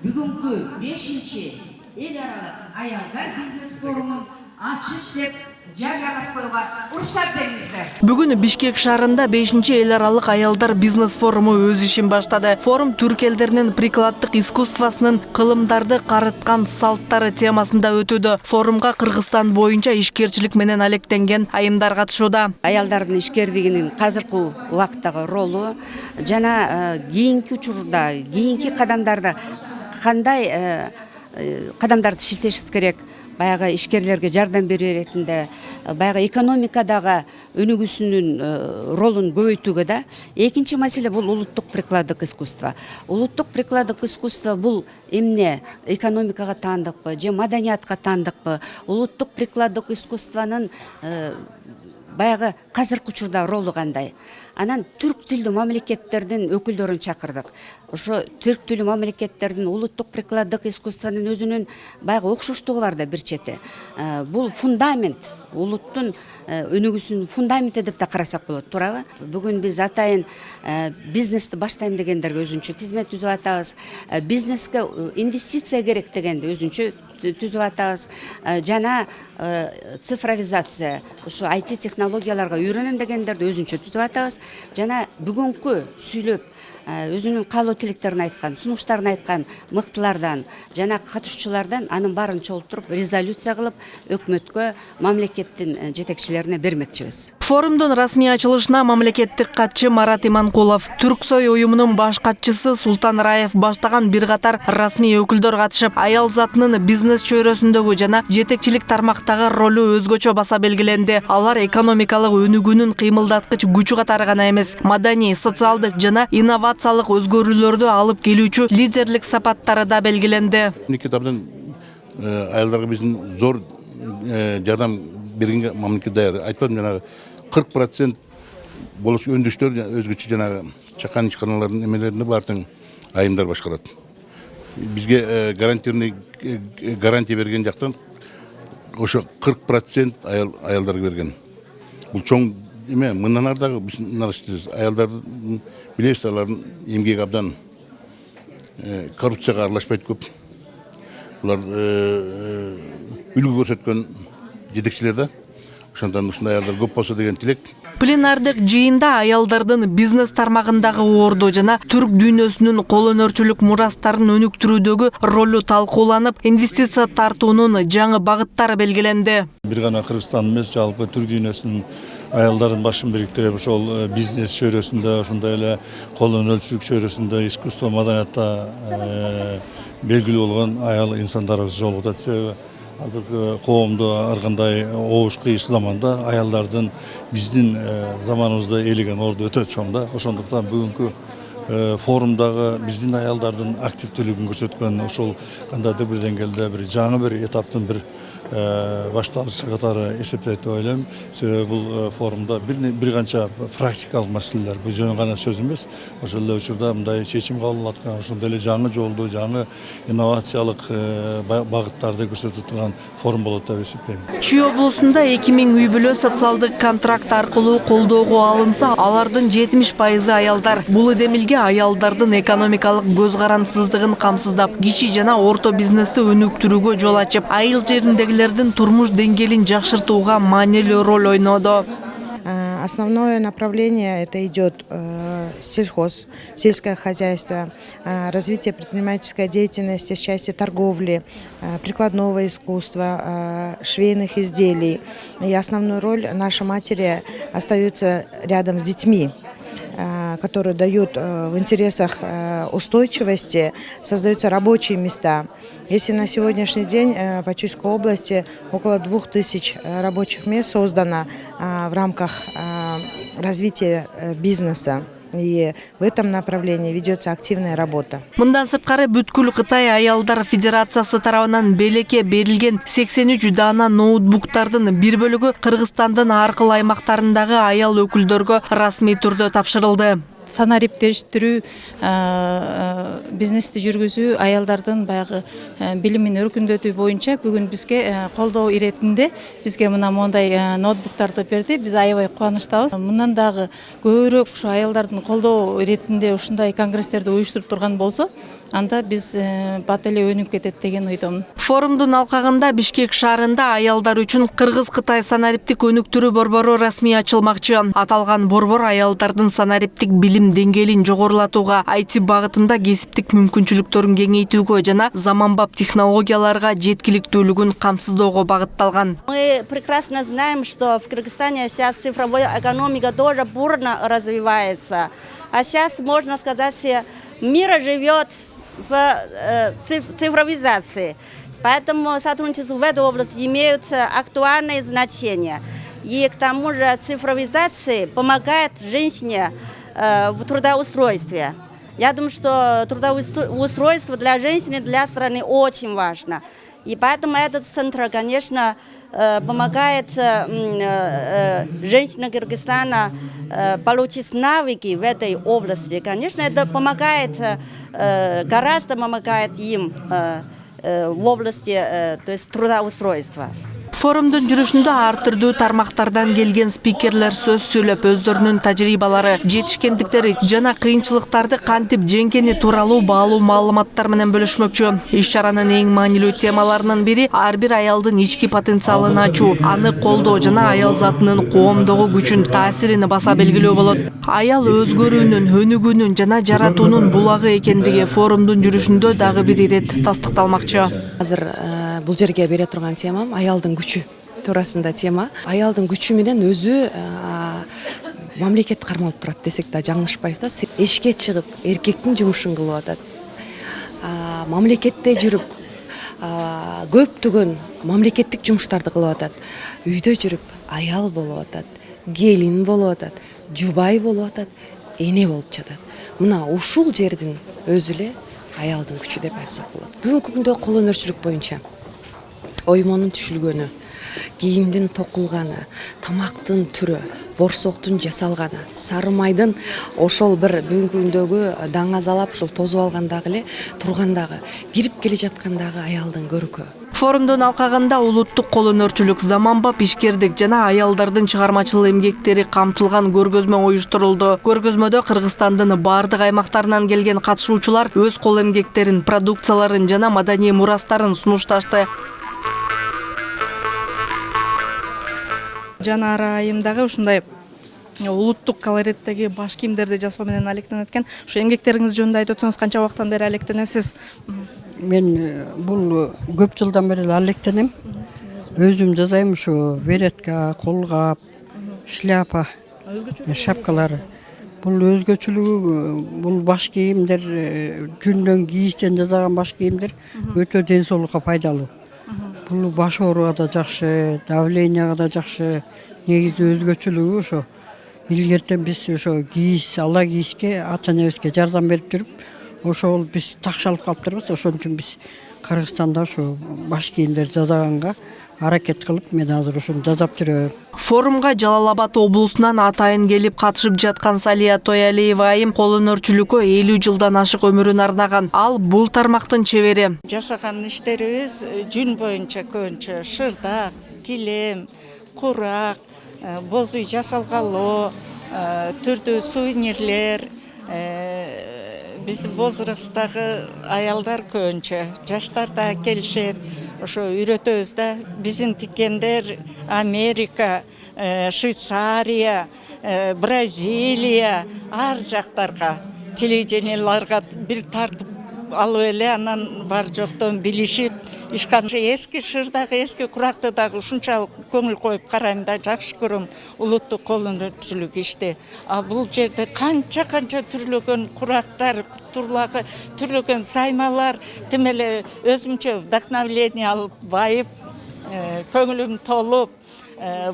бүгүнкү 5-чи эл аралык аялдар бизнес форумун ачык деп жарыялап коюуга уруксат бериңиздер. Бүгүн Бишкек шаарында 5-чи эл аралык аялдар бизнес форуму өз ишин баштады. Форум түрк элдеринин прикладдык искусствосунун кылымдарды карыткан салттары темасында өтүүдө. Форумга Кыргызстан боюнча ишкерчилик менен алектенген айымдар катышууда. Аялдардын ишкерлигинин азыркы убакыттагы ролу жана кийинки учурда, кийинки кадамдарда кандай кадамдарды шилтешибиз керек. Баягы ишкерлерге жардам берүү иретинде, баягы экономикадагы өнүгүүсүнүн ролун көбөйтүүгө да. Экинчи маселе бул улуттук прикладдык искусство. Улуттук прикладдык искусство бул эмне? Экономикага таандыкпы же маданиятка таандыкпы? Улуттук прикладдык искусствонун баягы азыркы учурда ролу кандай? Анан түрк тилдүү мамлекеттердин өкүлдөрүн чакырдык. Ошо түрк тилдүү мамлекеттердин улуттук прикладдык искусствонун өзүнүн баягы окшоштугу бар да бир чети. Бул фундамент, улуттун өнүгүүсүнүн фундаменти деп да карасак болот, туурабы? Бүгүн биз атайын бизнести баштайм дегендерге өзүнчө тизмет түзүп атабыз. Бизнеске инвестиция керек дегенде өзүнчө түзүп атабыз. Жана цифровизация, ушу IT технологияларга үйрөнөм дегендерди өзүнчө түзүп атабыз. Жана бүгүнкү сүйлөп өзүнүн каалоо тилектерин айткан, сунуштарын айткан мыктылардан жана катышуучулардан анын баарын чогултуруп резолюция кылып өкмөткө, мамлекеттин жетекчилерине бермекчибиз. Форумдун расмий ачылышына мамлекеттик катчы Марат Иманкулов, Түрксой уюмунун баш катчысы Султан Раев баштаган бир катар расмий өкүлдөр катышып, аял затынын бизнес чөйрөсүндөгү жана жетекчилик тармактагы ролу өзгөчө баса белгиленди. Алар экономикалык өнүгүүнүн кыймылдаткыч күчү катары гана эмес, маданий, социалдык жана инновациялык өзгөрүүлөрдү алып келүүчү лидерлик сапаттары да белгиленди. Мемлекеттерден аялдарга биздин зор жардам берген мамлекет даяр. Айтпадым, жанагы 40% болуш өндүштөр өзгөчө жанагы чакан ишканалардын эмелеринде баардыгын айымдар башкарат. Бизге гарантия берген жактан ошо 40% аялдарга берген. Бул чоң эме, мындан ары дагы биз нарыштырбыз. Аялдардын билебиз, алардын эмгеги абдан коррупцияга аралашпайт көп. Булар үлгү көрсөткөн жетекчилер да. Ошондон ушундай аялдар көп болсо деген тилек. Пленардык жыйында аялдардын бизнес тармагындагы орду жана түрк дүйнөсүнүн кол өнөрчүлүк мурастарын өнүктүрүүдөгү ролу талкууланып, инвестиция тартуунун жаңы багыттары белгиленди. Бир гана Кыргызстан эмес, жалпы түрк дүйнөсүнүн аялдардын башын бириктирип, ошол бизнес чөйрөсүндө, ошондой эле кол өнөрчүлүк чөйрөсүндө, искусство, маданиятта белгилүү болгон аял инсандарыбыз жолугат. Себеби азыркы коомдо ар кандай оош кыйыш заманда аялдардын биздин заманыбызда ээлеген орду өтө чоң да. Ошондуктан бүгүнкү форумдагы биздин аялдардын активдүүлүгүн көрсөткөн ошол кандайдыр бир деңгээлде бир жаңы бир этаптын бир башталышы катары эсептейт деп ойлойм. Себеби бул форумда бир канча практикалык маселелер, бул жөн гана сөз эмес, ошол эле учурда мындай чечим кабыл алып аткан, ошондой эле жаңы жолду, жаңы инновациялык багыттарды көрсөтүп турган форум болот деп эсептейм. Чүй облусунда 2000 үй бүлө социалдык контракт аркылуу колдоого алынса, алардын 70% аялдар. Бул демилге аялдардын экономикалык көз карансыздыгын камсыздап, кичи жана орто бизнести өнүктүрүүгө жол ачып, айыл жериндеги турмуш деңгээлин жакшыртууга маанилүү роль ойноду. Основное направление это идет сельхоз, сельское хозяйство, развитие предпринимательской деятельности в части торговли, прикладного искусства, швейных изделий. И основную роль наши матери остаются рядом с детьми, которые дают в интересах устойчивости, создаются рабочие места. Если на сегодняшний день по Чуйской области около 2000 рабочих мест создано в рамках развития бизнеса, и в этом направлении ведется активная работа. Мындан сырткары бүткүл Кытай аялдар федерациясы тарабынан белекке берилген 83 дана ноутбуктардын бир бөлүгү Кыргызстандын аркыл аймактарындагы аял өкүлдөргө расмий түрдө тапшырылды. санариптештирүү, бизнести жүргүзүү, аялдардын баягы билимин өркүндөтүү боюнча бүгүн бизге колдоо иретинде бизге мына мондай ноутбуктарды берди. Биз аябай кубанычтабыз. Мындан дагы көбүрөөк ушу аялдардын колдоо иретинде ушундай конгресстерди уюштуруп турган болсо, анда биз бат эле өнүп кетет деген ойдомун. Форумдун алкагында Бишкек шаарында аялдар үчүн Кыргыз-Кытай санариптик өнүктүрүү борбору расмий ачылмакчы. Аталган борбор аялдардын санариптик билим деңгээлин жогорулатууга, IT багытында кесиптик мүмкүнчүлүктөрүн кеңейтүүгө жана заманбап технологияларга жеткиликтүүлүгүн камсыздоого багытталган. Мы прекрасно знаем, что в Кыргызстане сейчас цифровая экономика тоже бурно развивается. А сейчас, можно сказать, мир живет в цифровизации. Поэтому сотрудничество в этой области имеет актуальное значение. И к тому же цифровизация помогает женщине в трудоустройстве. Я думаю, что трудоустройство для женщины, для страны очень важно. И поэтому этот центр, конечно, помогает женщинам Кыргызстана получить навыки в этой области. Конечно, это помогает, гораздо помогает им в области, то есть трудоустройства. Форумдун жүрүшүндө ар түрдүү тармактардан келген спикерлер сөз сүйлөп, өздөрүнүн тажрыйбалары, жетишкендиктери жана кыйынчылыктарды кантип жеңгени тууралуу баалуу маалыматтар менен бөлүшмөкчү. Иш-чаранын эң маанилүү темаларынын бири ар бир аялдын ички потенциалын ачуу, аны колдоо жана аял затынын коомдогу күчүн, таасирин баса белгилөө болот. Аял өзгөрүүнүн, өнүгүүнүн жана жаратуунун булагы экендиги форумдун жүрүшүндө дагы бир ирет тастыкталмакчы. Азыр бул жерге бере турган темам аялдын күчү туурасында тема. Аялдын күчү менен өзү мамлекет кармалып турат десек да жаңылышпайбыз да. Эшикке чыгып, эркектин жумушун кылып атат. Мамлекетте жүрүп, көптөгөн мамлекеттик жумуштарды кылып атат. Үйдө жүрүп, аял болуп атат, келин болуп атат, жубай болуп атат, эне болуп жатат. Мына ушул жердин өзү эле аялдын күчү деп айтсак болот. Бүгүнкү күндө кол өнөрчүлүк боюнча оймонун түшүлгөнү, кийимдин токулганы, тамактын түрү, борсоктун жасалганы, сары майдын ошол бир бүгүнкү күндөгү даңазалап ушул тозуп алгандагы эле тургандагы, кирип келе жаткандагы аялдын көркү. Форумдун алкагында улуттук кол өнөрчүлүк, заманбап ишкердик жана аялдардын чыгармачыл эмгектери камтылган көргөзмө уюштурулду. Көргөзмөдө Кыргызстандын бардык аймактарынан келген катышуучулар өз кол эмгектерин, продукцияларын жана маданий мурастарын сунушташты. Жанар айымдагы ушундай улуттук колореттеги баш кийимдерди жасоо менен алектенет экен. Ушу эмгектериңиз жөнүндө айтып өтсөңүз, канча убактан бери алектенесиз? Мен бул көп жылдан бери алектенем. Өзүм жасайм ушу веретка, колгап, шляпа, шапкалар. Бул өзгөчөлүгү, бул баш кийимдер, жүндөн кийиштен жасаган баш кийимдер өтө ден соолукка пайдалуу. Бул баш ооруга да жакшы, давленияга да жакшы. Негизи өзгөчөлүгү ошо. Илгертен биз ошо ала кийишке ата-энебизге жардам берип жүрүп, ошол биз такшалып калыптырбыз. Ошон үчүн биз Кыргызстанда ошо баш кийимдер жасаганга аракет кылып, мен азыр ушуну жасап жүрөм. Форумга Жалал Абад облусунан атайын келип катышып жаткан Салия Тоялиева айым кол өнөрчүлүккө 50 жылдан ашык өмүрүн арнаган. Ал бул тармактын чебери. Жасаган иштерибиз жүн боюнча көбүнчө шырдак, килем, курак, боз үй жасалгалоо, түрдүү сувенирлер. Биз возрасттагы аялдар көбүнчө, жаштар да келишет. Ошо үйрөтөбүз да. Биздин тиккендер Америка, Швейцария, Бразилия, ар жактарга, телевиденияларга бир тартып алып эле анан бар жоктон билишип, ишкан эски шырдак, эски куракты дагы ушунча көңүл коюп карайм да, жакшы көрөм улуттук кол өнөрчүлүк ишти. А бул жерде канча түрлөгөн курактар, түрлөгөн саймалар, тим эле өзүмчө вдохновление алып, байып, көңүлүм толуп,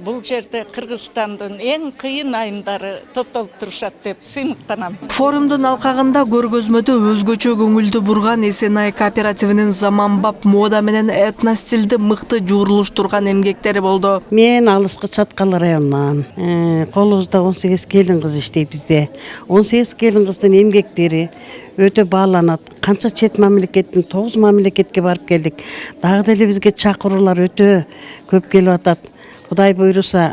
Бул жерде Кыргызстандын эң кыйын айымдары топтолуп турушат деп сыймыктанам. Форумдун алкагында көргөзмөдө өзгөчө көңүлдү бурган Эсенай кооперативинин заманбап мода менен этностилди мыкты жуурулуштурган эмгектери болду. Мен Алыскы Чаткал районунан. Колубузда 18 келин кыз иштейт бизде. 18 келин кыздын эмгектери өтө бааланат. Канча чет мамлекеттин 9 мамлекетке барып келдик. Дагы деле бизге чакыруулар өтө көп келип атат. Кудай буйруса,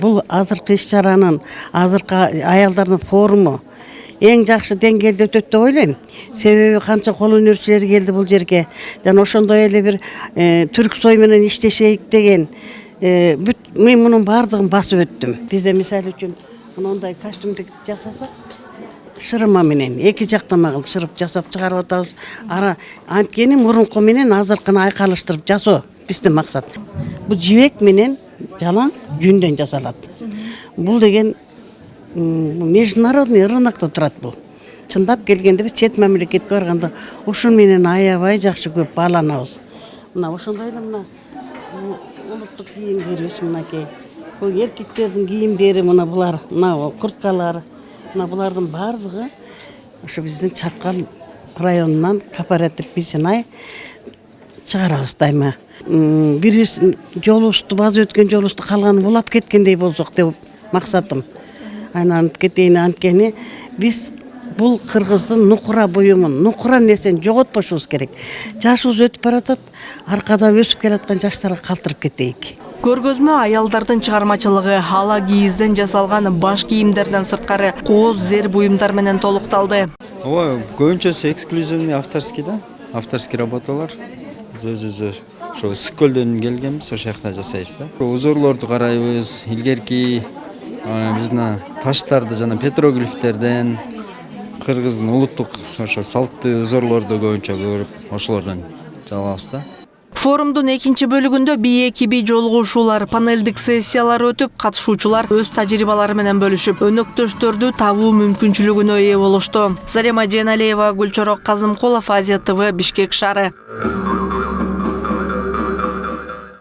бул азыркы иш-чаранын, азыркы аялдардын форуму эң жакшы деңгээлде өтөт деп ойлойм. Себеби канча кол өнөрчүлөр келди бул жерге. Жана ошондой эле бир Түрксой менен иштешейик деген мен мунун баардыгын басып өттүм. Бизде мисалы үчүн мындай костюмду жасасак, шырыма менен эки жактама кылып шырып жасап чыгарып атабыз. Анткени мурунку менен азыркыны айкалыштырып жасоо биздин максат. Бул жибек менен жалаң жүндөн жасалат. Бул деген международный рынокто турат бул. Чындап келгенде биз чет мамлекетке барганда ушун менен аябай жакшы көп бааланабыз. Мына ошондой эле мына улуттук кийимдерибиз мынакей. Бул эркектердин кийимдери мына булар, мына курткалар, мына булардын баардыгы ошо биздин Чаткал районунан кооператив Эсенай чыгарабыз дайыма. Бирибиз жолубузду базы өткөн жолубузду калганын булап кеткендей болсок деп максатым. Айланып кетейин, анткени биз бул кыргыздын нукура буюмун, нукура нерсени жоготпошубуз керек. Жашыбыз өтүп баратат, аркада өсүп келаткан жаштарга калтырып кетейик. Көргөзмө аялдардын чыгармачылыгы, ала кийизден жасалган баш кийимдерден сырткары кооз зер буюмдар менен толукталды. Ой, көбүнчөсү эксклюзивный авторский да, авторский работалар. Өзү ошо Ысык-Көлдөн келгенбиз, ошол жакта жасайбыз да. Узорлорду карайбыз, илгерки биздин таштарды жана петроглифтерден, кыргыздын улуттук ошо салттуу узорлорду көбүнчө көрүп, ошолордон жалабыз да. Форумдун экинчи бөлүгүндө бийеки жолугушуулар, панелдик сессиялар өтүп, катышуучулар өз тажрыйбалары менен бөлүшүп, өнөктөштөрдү табуу мүмкүнчүлүгүнө ээ болушту. Зарема Жeenалиева, Гүлчорок Казымкулов, Азия ТВ, Бишкек шаары.